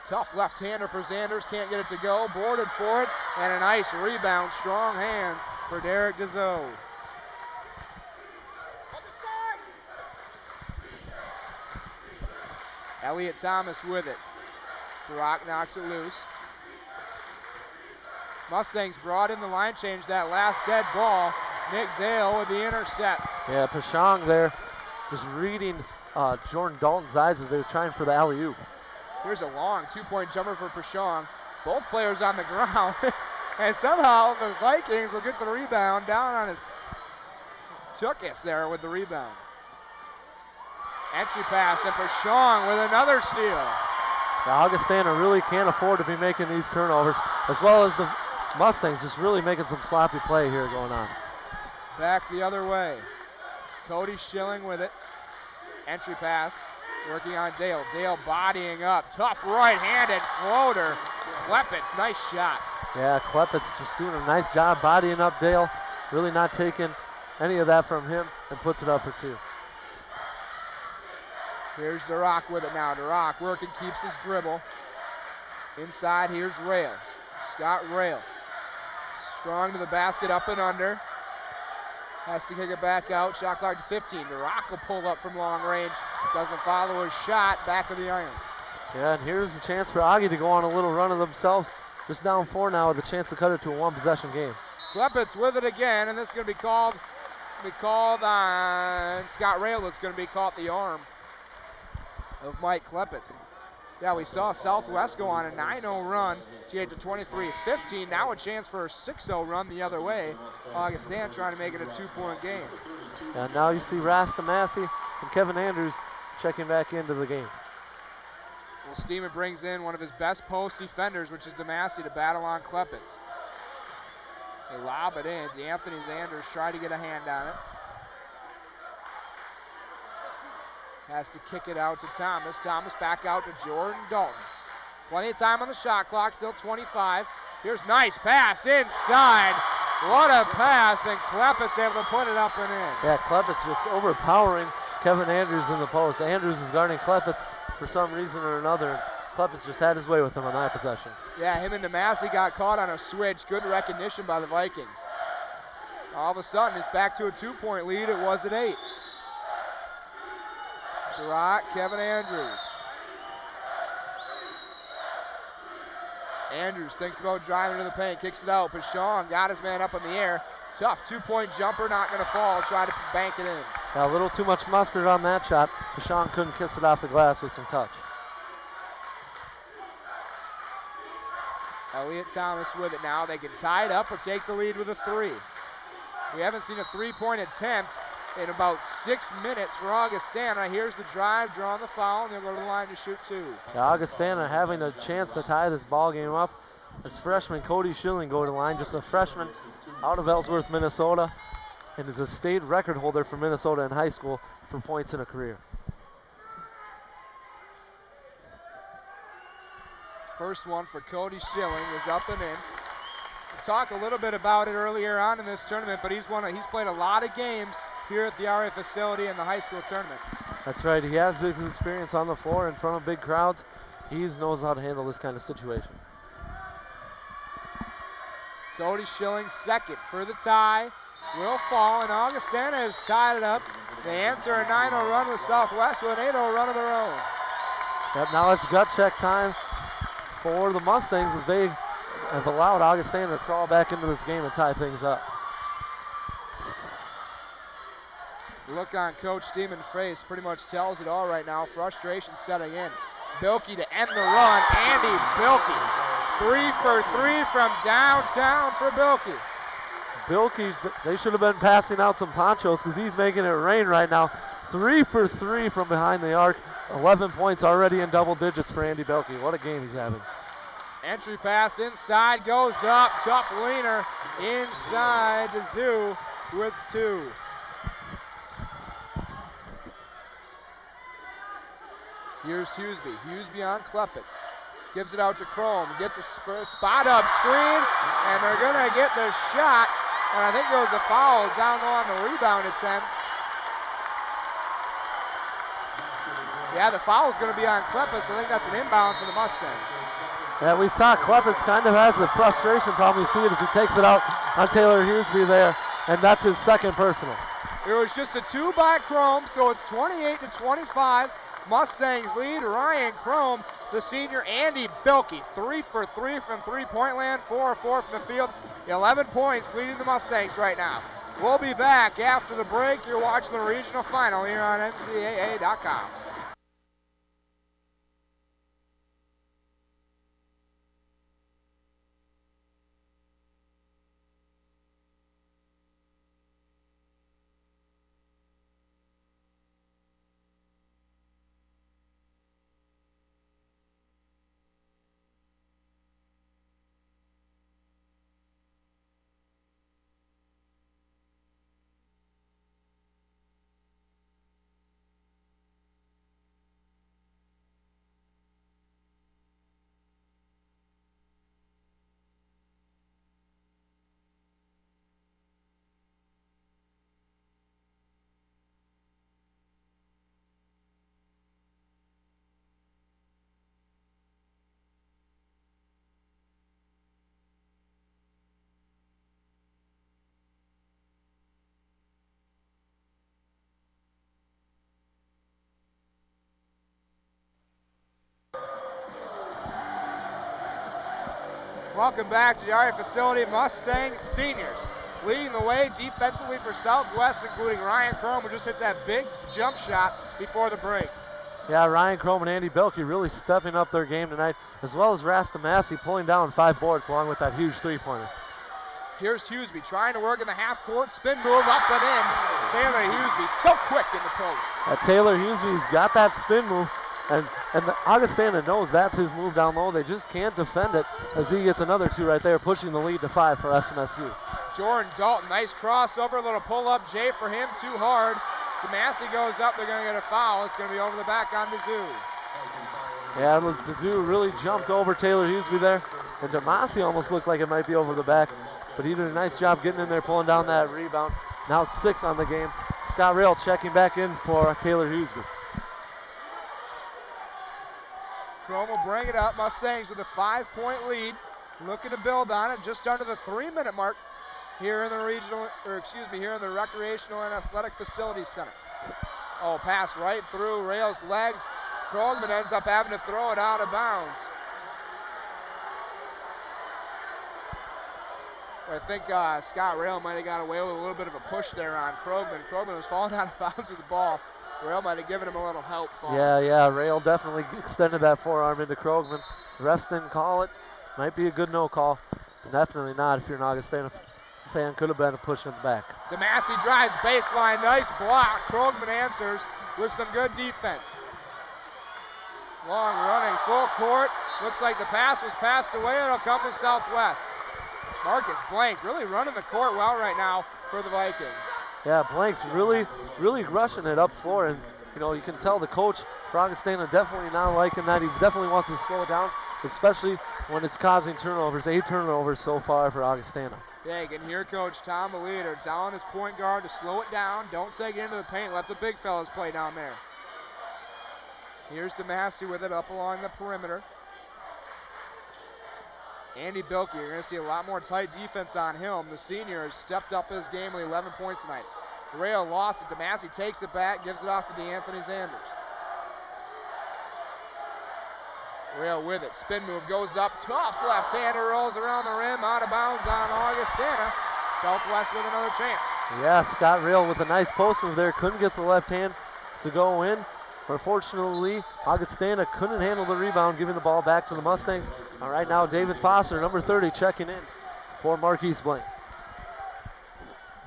tough left-hander for Zanders. Can't get it to go. Boarded for it, and a nice rebound. Strong hands for Derek Dezoe. Elliott Thomas with it. Brock knocks it loose. Mustangs brought in the line change that last dead ball. Nick Dale with the intercept. Yeah, Pashong there just reading Jordan Dalton's eyes as they were trying for the alley-oop. Here's a long two-point jumper for Pashong. Both players on the ground. And somehow the Vikings will get the rebound down on his Tukis there with the rebound. Entry pass, and Pashong with another steal. The Augustana really can't afford to be making these turnovers, as well as the Mustangs just really making some sloppy play here going on. Back the other way. Cody Schilling with it. Entry pass, working on Dale. Dale bodying up. Tough right-handed floater. Klepitz, nice shot. Yeah, Klepitz just doing a nice job bodying up Dale. Really not taking any of that from him, and puts it up for 2. Here's Durock with it now. Durock working, keeps his dribble. Inside, here's Rail. Scott Rail. Strong to the basket, up and under. Has to kick it back out. Shot clock to 15. Durock will pull up from long range. Doesn't follow his shot. Back of the iron. Yeah, and here's a chance for Augie to go on a little run of themselves. Just down 4 now with a chance to cut it to a one-possession game. Klepitz with it again, and this is going to be called on Scott Rail. It's going to be caught the arm of Mike Klepitz. Yeah, we saw Southwest go on a 9-0 run to get to 23-15. Now a chance for a 6-0 run the other way. Augustana trying to make it a 2-point game. And now you see Rasta Massey and Kevin Andrews checking back into the game. Well, Steeman brings in one of his best post defenders, which is DeMassey, to battle on Klepitz. They lob it in. D'Anthony Zanders try to get a hand on it. Has to kick it out to Thomas. Thomas back out to Jordan Dalton. Plenty of time on the shot clock, still 25. Here's nice pass inside. What a pass, and Klepitz able to put it up and in. Yeah, Klepitz just overpowering Kevin Andrews in the post. Andrews is guarding Klepitz for some reason or another. Klepitz just had his way with him on that possession. Yeah, him and DeMassey got caught on a switch. Good recognition by the Vikings. All of a sudden, it's back to a 2-point lead. It was at 8. Durock, Kevin Andrews. Andrews thinks about driving to the paint, kicks it out. Pashong got his man up in the air. Tough 2-point jumper, not going to fall. Try to bank it in. Yeah, a little too much mustard on that shot. Pashong couldn't kiss it off the glass with some touch. Elliott Thomas with it now. They can tie it up or take the lead with a 3. We haven't seen a 3-point attempt in about 6 minutes for Augustana. Here's the drive, drawing the foul, and they'll go to the line to shoot 2. Yeah, Augustana having a chance to tie this ball game up. As freshman Cody Schilling go to the line, just a freshman out of Ellsworth, Minnesota, and is a state record holder for Minnesota in high school for points in a career. First one for Cody Schilling is up and in. We talked a little bit about it earlier on in this tournament, but he's played a lot of games here at the RA facility in the high school tournament. That's right, he has his experience on the floor in front of big crowds. He knows how to handle this kind of situation. Cody Schilling second for the tie. Will fall, and Augustana has tied it up. They answer a 9-0 run with Southwest with an 8-0 run of their own. Yep, now it's gut check time for the Mustangs as they have allowed Augustana to crawl back into this game and tie things up. Look on Coach Steeman's face pretty much tells it all right now. Frustration setting in. Bilkey to end the run. Andy Bilkey. 3 for 3 from downtown for Bilkey. Bilkey, they should have been passing out some ponchos because he's making it rain right now. 3 for 3 from behind the arc. 11 points already in double digits for Andy Bilkey. What a game he's having. Entry pass inside, goes up. Tough leaner inside the Zoo with 2. Here's Hughesby. Hughesby on Klepitz. Gives it out to Chrome. Gets a spot up screen, and they're going to get the shot. And I think there was a foul down low on the rebound attempt. Yeah, the foul is going to be on Klepitz. I think that's an inbound for the Mustangs. Yeah, we saw Klepitz kind of has a frustration problem. You see it as he takes it out on Taylor Hughesby there, and that's his second personal. It was just a 2 by Chrome, so it's 28-25. Mustangs lead. Ryan Chrome, the senior. Andy Bilkey, 3 for 3 from three-point land, 4 for 4 from the field. 11 points leading the Mustangs right now. We'll be back after the break. You're watching the regional final here on NCAA.com. Welcome back to the RA facility. Mustang seniors leading the way defensively for Southwest, including Ryan Chrome, who just hit that big jump shot before the break. Yeah, Ryan Chrome and Andy Bilkey really stepping up their game tonight, as well as Rasta Massey pulling down 5 boards along with that huge three-pointer. Here's Hughesby trying to work in the half-court, spin move up and in. Taylor Hughesby so quick in the post. Taylor Hughesby's got that spin move, and Augustana knows that's his move down low. They just can't defend it as he gets another 2 right there, pushing the lead to 5 for SMSU. Jordan Dalton, nice crossover, a little pull-up J for him, too hard. Massey goes up, they're going to get a foul. It's going to be over the back on Mizzou. Yeah, Mizzou really jumped over Taylor Hughesby there, and Demasi almost looked like it might be over the back, but he did a nice job getting in there, pulling down that rebound. Now 6 on the game. Scott Rail checking back in for Taylor Hughesby. Chrome will bring it up. Mustangs with a 5-point lead, looking to build on it just under the 3-minute mark here in the here in the Recreational and Athletic Facilities Center. Oh, pass right through Rail's legs. Krogman ends up having to throw it out of bounds. I think Scott Rail might have got away with a little bit of a push there on Krogman. Krogman was falling out of bounds with the ball. Rail might have given him a little help. Yeah, Rail definitely extended that forearm into Krogman. The refs didn't call it, Might be a good no call. Definitely not if you're an Augustana fan. Could have been a push in the back. DeMassey drives baseline. Nice block. Krogman answers with some good defense. Long running, full court. Looks like the pass was passed away. It'll come from Southwest. Marcus Blank really running the court well right now for the Vikings. Yeah, Blank's really rushing it up floor, and you can tell the coach for Augustana definitely not liking that. He definitely wants to slow it down, especially when it's causing turnovers. 8 turnovers so far for Augustana. Yeah, you can hear Coach Tom, the leader, telling his point guard to slow it down. Don't take it into the paint. Let the big fellas play down there. Here's DeMassey with it up along the perimeter. Andy Bilke, you're going to see a lot more tight defense on him. The senior has stepped up his game with 11 points tonight. Rail lost it. DeMassey takes it back, gives it off to DeAnthony Sanders. Rail with it. Spin move goes up. Tough left-hander rolls around the rim. Out of bounds on Augustana. Southwest with another chance. Yeah, Scott Rail with a nice post move there. Couldn't get the left hand to go in. Unfortunately, Augustana couldn't handle the rebound, giving the ball back to the Mustangs. All right, now David Foster, number 30, checking in for Marquise Blank.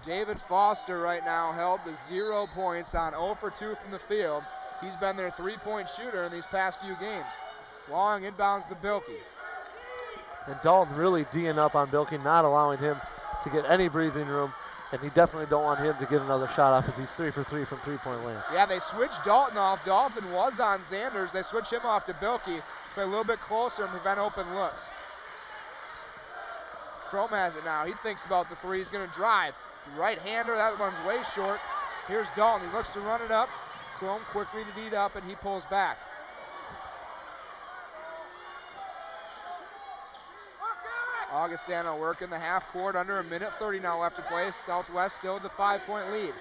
David Foster right now held the 0 points on 0 for 2 from the field. He's been their 3-point shooter in these past few games. Long inbounds to Bilke. And Dalton really D'ing up on Bilke, not allowing him to get any breathing room. And he definitely don't want him to get another shot off as he's 3 for 3 from three-point land. Yeah, they switched Dalton off. Dalton was on Sanders. They switched him off to Bilke, play a little bit closer and prevent open looks. Chrome has it now. He thinks about the three. He's going to drive. Right-hander, that one's way short. Here's Dalton. He looks to run it up. Chrome quickly to beat up, and he pulls back. Augustana working the half court, under 1:30 now left to play. Southwest still with the 5-point lead.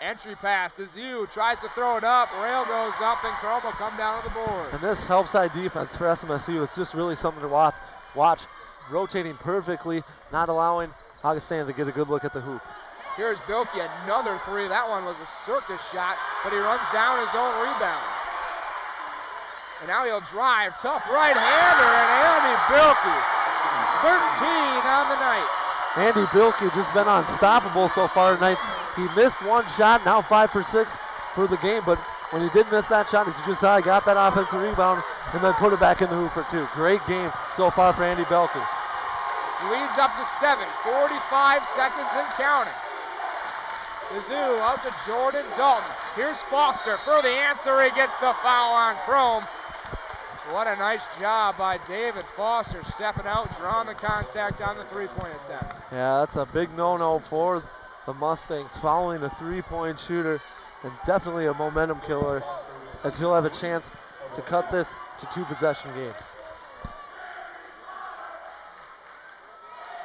Entry pass to Zhu, tries to throw it up. Rail goes up, and Chrome will come down to the board. And this help side defense for SMSU. It's just really something to watch. Rotating perfectly, not allowing Augustana to get a good look at the hoop. Here's Bilke, another three. That one was a circus shot, but he runs down his own rebound. And now he'll drive. Tough right-hander, and Andy Bilke. 13 on the night. Andy Bilke just been unstoppable so far tonight. He missed one shot, now 5 for 6 for the game, but when he did miss that shot, he just got that offensive rebound and then put it back in the hoop for 2. Great game so far for Andy Bilke. Leads up to 7, 45 seconds and counting. Zhu out to Jordan Dalton. Here's Foster for the answer. He gets the foul on Chrome. What a nice job by David Foster, stepping out, drawing the contact on the three-point attempt. Yeah, that's a big no-no for the Mustangs, following a three-point shooter, and definitely a momentum killer, as he'll have a chance to cut this to 2-possession game.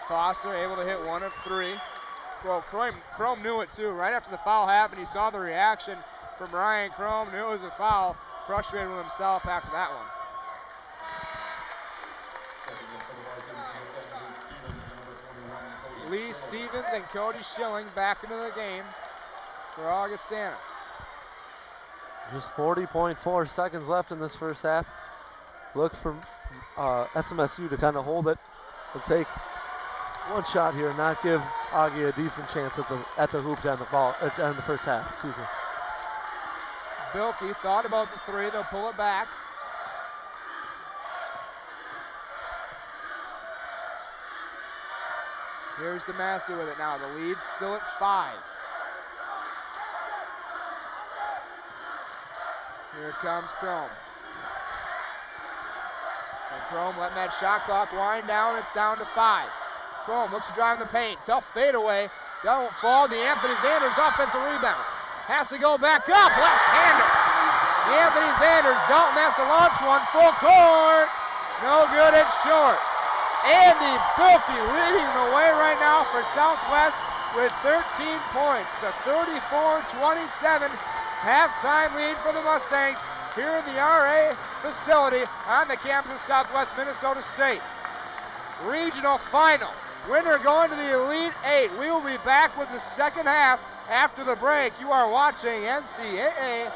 Foster able to hit 1 of 3. Well, Chrome knew it too. Right after the foul happened, he saw the reaction from Ryan Chrome, knew it was a foul, frustrated with himself after that one. Lee Stevens and Cody Schilling back into the game for Augustana. Just 40.4 seconds left in this first half. Look for SMSU to kind of hold it and take one shot here and not give Augie a decent chance at the hoop down the first half. Excuse me. Bilke thought about the three. They'll pull it back. Here's DeMassey with it now. The lead's still at 5. Here comes Chrome. And Chrome letting that shot clock wind down. It's down to 5. Chrome looks to drive in the paint. Tough fadeaway. Don't fall. DeAnthony Sanders offensive rebound. Has to go back up. Left-hander. DeAnthony Sanders. Dalton has to launch one. Full court. No good. It's short. Andy Bilke leading the way right now for Southwest with 13 points. It's a 34-27 halftime lead for the Mustangs here in the RA facility on the campus of Southwest Minnesota State. Regional final. Winner going to the Elite 8. We will be back with the second half after the break. You are watching NCAA.com.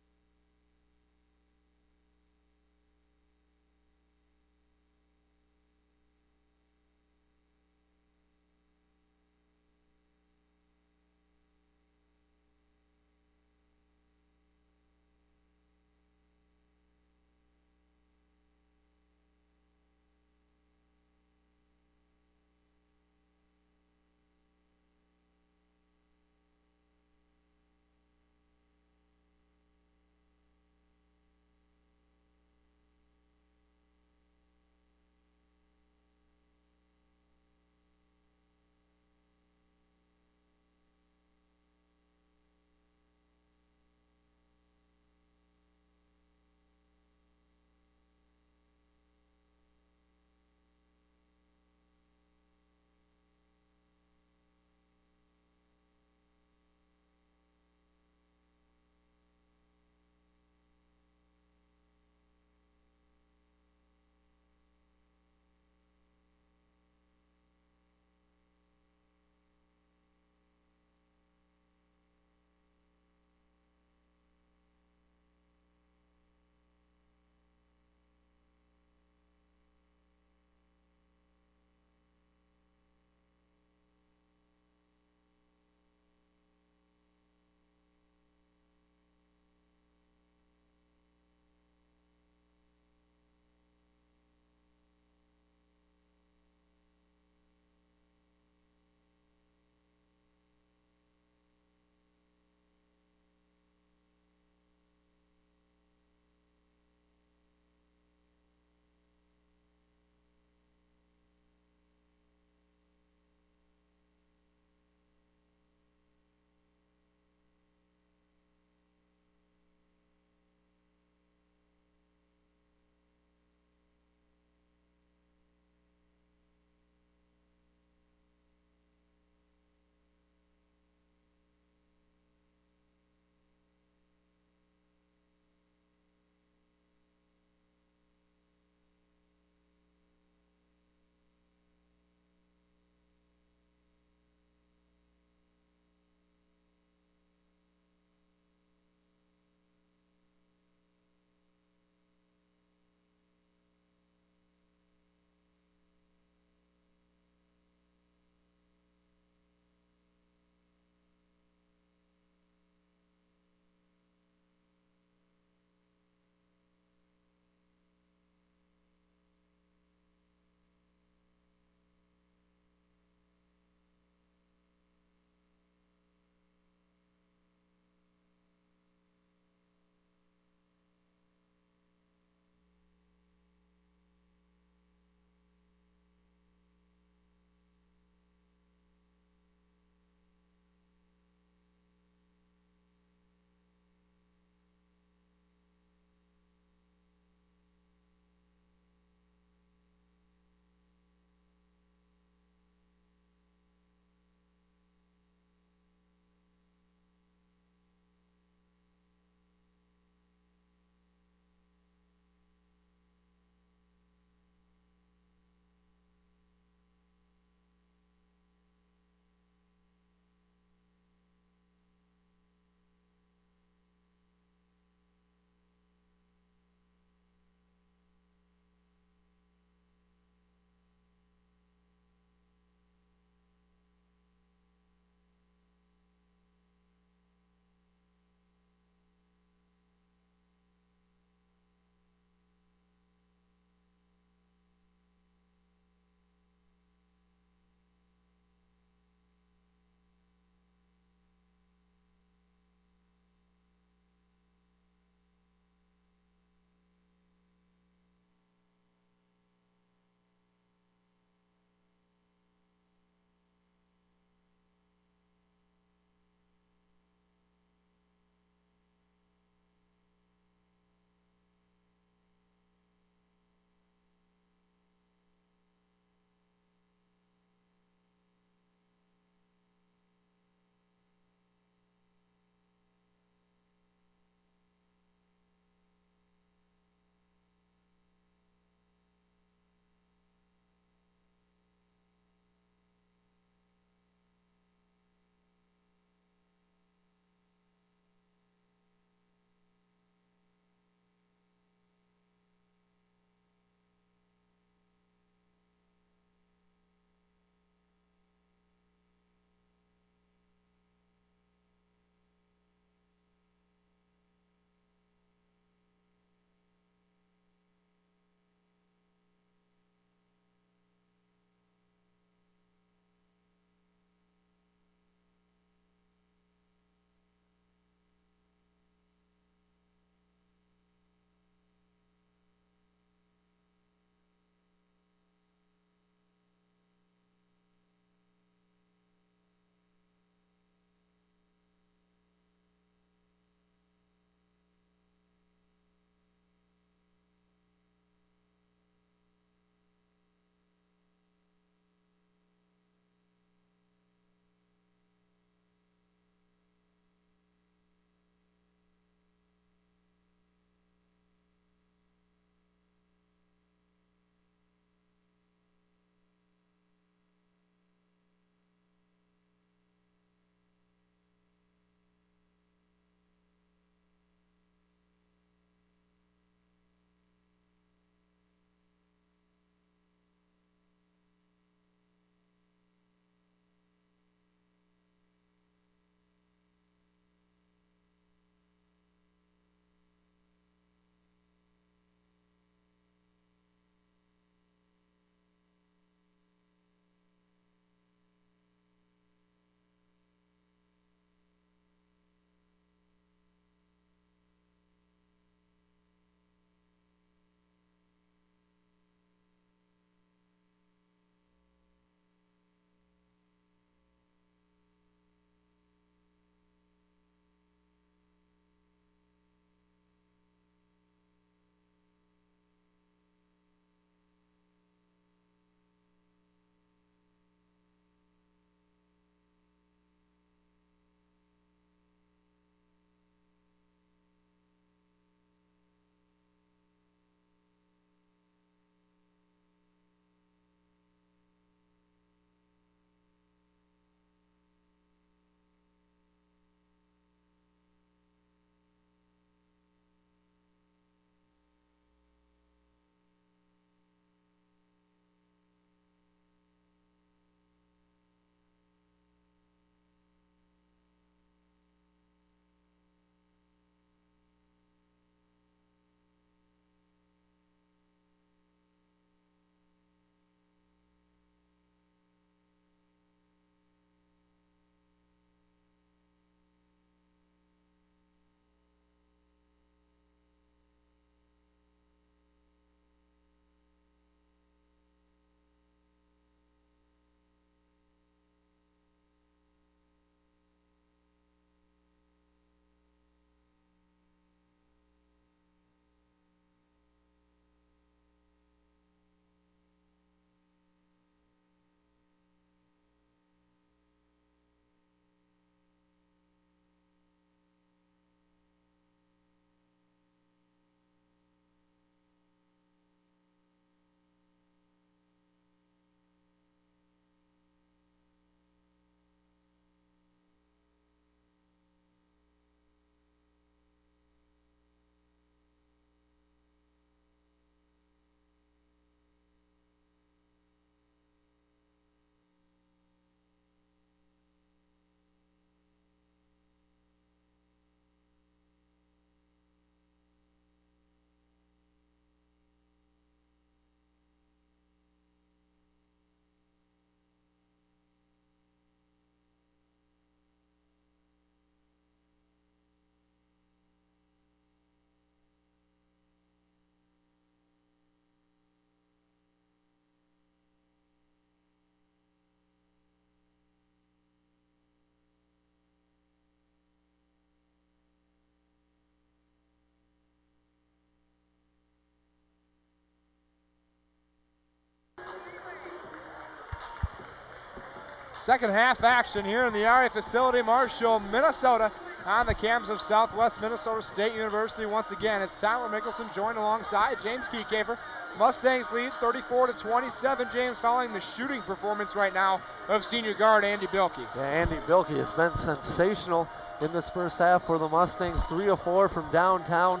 Second half action here in the RA facility, Marshall, Minnesota, on the campus of Southwest Minnesota State University. Once again, it's Tyler Mickelson joined alongside James Keycaver. Mustangs lead 34-27. James, following the shooting performance right now of senior guard Andy Bilkey. Yeah, Andy Bilkey has been sensational in this first half for the Mustangs. 3 of 4 from downtown,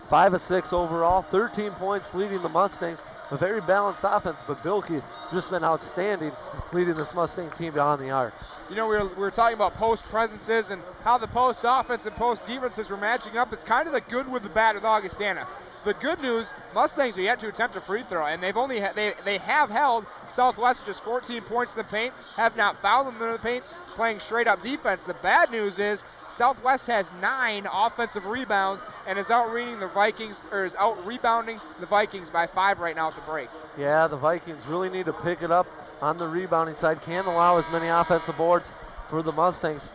5 of 6 overall, 13 points leading the Mustangs. A very balanced offense, but Bilkey just been outstanding leading this Mustang team beyond the arc. You know, we were talking about post presences and how the post offense and post defenses were matching up. It's kind of the good with the bad with Augustana. The good news, Mustangs are yet to attempt a free throw, and they've only they have held Southwest just 14 points in the paint, have not fouled them in the paint, playing straight up defense. The bad news is Southwest has 9 offensive rebounds and is out rebounding the Vikings by 5 right now at the break. Yeah, the Vikings really need to pick it up on the rebounding side. Can't allow as many offensive boards for the Mustangs.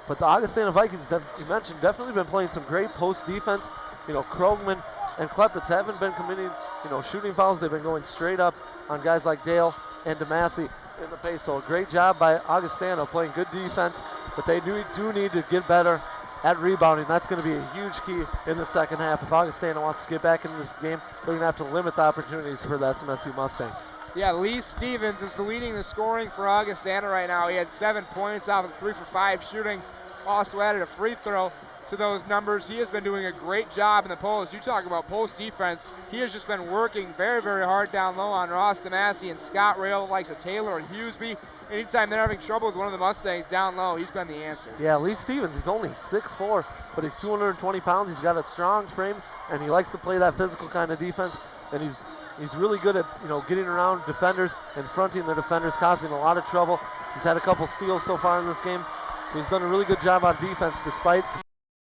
But the Augustana Vikings, you mentioned, definitely been playing some great post defense. You know, Krogman and Klepitz haven't been committing, shooting fouls. They've been going straight up on guys like Dale and DeMassey in the pace. So a great job by Augustana playing good defense, but they do need to get better at rebounding. That's going to be a huge key in the second half. If Augustana wants to get back into this game, they're going to have to limit the opportunities for the SMSU Mustangs. Yeah, Lee Stevens is leading the scoring for Augustana right now. He had 7 points off of 3 for 5 shooting. Also added a free throw to those numbers. He has been doing a great job in the post. You talk about post defense. He has just been working very, very hard down low on Ross DeMassey and Scott Rail, likes of Taylor and Hughesby. Anytime they're having trouble with one of the Mustangs down low, he's been the answer. Yeah, Lee Stevens, he's only 6'4", but he's 220 pounds. He's got a strong frame, and he likes to play that physical kind of defense. And he's really good at getting around defenders and fronting the defenders, causing a lot of trouble. He's had a couple steals so far in this game, so he's done a really good job on defense despite